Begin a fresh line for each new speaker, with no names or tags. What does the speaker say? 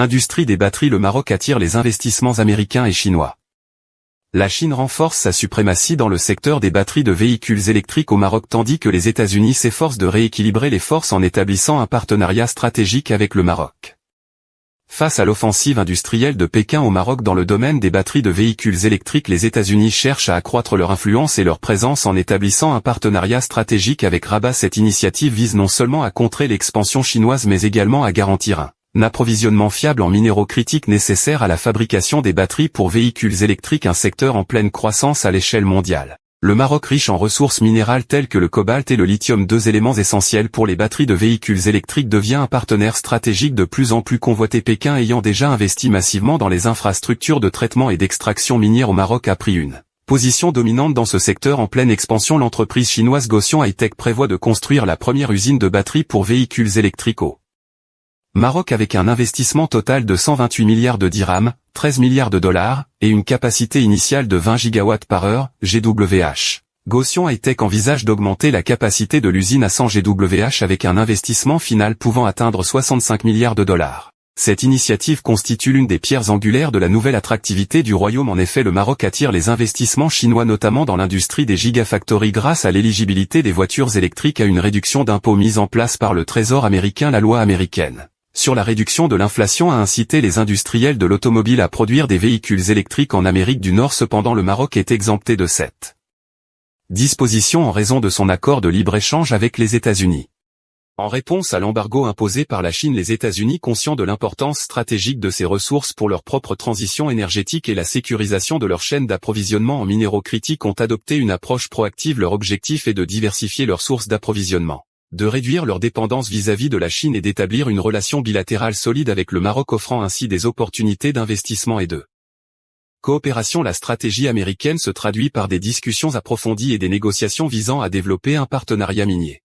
Industrie des batteries. Le Maroc attire les investissements américains et chinois. La Chine renforce sa suprématie dans le secteur des batteries de véhicules électriques au Maroc tandis que les États-Unis s'efforcent de rééquilibrer les forces en établissant un partenariat stratégique avec le Maroc. Face à l'offensive industrielle de Pékin au Maroc dans le domaine des batteries de véhicules électriques, les États-Unis cherchent à accroître leur influence et leur présence en établissant un partenariat stratégique avec Rabat. Cette initiative vise non seulement à contrer l'expansion chinoise mais également à garantir un approvisionnement fiable en minéraux critiques nécessaires à la fabrication des batteries pour véhicules électriques, un secteur en pleine croissance à l'échelle mondiale. Le Maroc, riche en ressources minérales telles que le cobalt et le lithium, deux éléments essentiels pour les batteries de véhicules électriques, devient un partenaire stratégique de plus en plus convoité. Pékin ayant déjà investi massivement dans les infrastructures de traitement et d'extraction minière au Maroc a pris une position dominante dans ce secteur en pleine expansion. L'entreprise chinoise Gotion High-Tech prévoit de construire la première usine de batteries pour véhicules électriques au Maroc avec un investissement total de 128 milliards de dirhams, 13 milliards de dollars, et une capacité initiale de 20 gigawatts par heure, GWh. Gotion High-Tech envisage d'augmenter la capacité de l'usine à 100 GWh avec un investissement final pouvant atteindre 65 milliards de dollars. Cette initiative constitue l'une des pierres angulaires de la nouvelle attractivité du royaume. En effet, le Maroc attire les investissements chinois notamment dans l'industrie des gigafactories grâce à l'éligibilité des voitures électriques à une réduction d'impôts mise en place par le Trésor américain. La loi américaine sur la réduction de l'inflation a incité les industriels de l'automobile à produire des véhicules électriques en Amérique du Nord. Cependant, le Maroc est exempté de cette disposition en raison de son accord de libre-échange avec les États-Unis. En réponse à l'embargo imposé par la Chine, les États-Unis, conscients de l'importance stratégique de ces ressources pour leur propre transition énergétique et la sécurisation de leur chaîne d'approvisionnement en minéraux critiques, ont adopté une approche proactive. Leur objectif est de diversifier leurs sources d'approvisionnement, de réduire leur dépendance vis-à-vis de la Chine et d'établir une relation bilatérale solide avec le Maroc, offrant ainsi des opportunités d'investissement et de coopération. La stratégie américaine se traduit par des discussions approfondies et des négociations visant à développer un partenariat minier.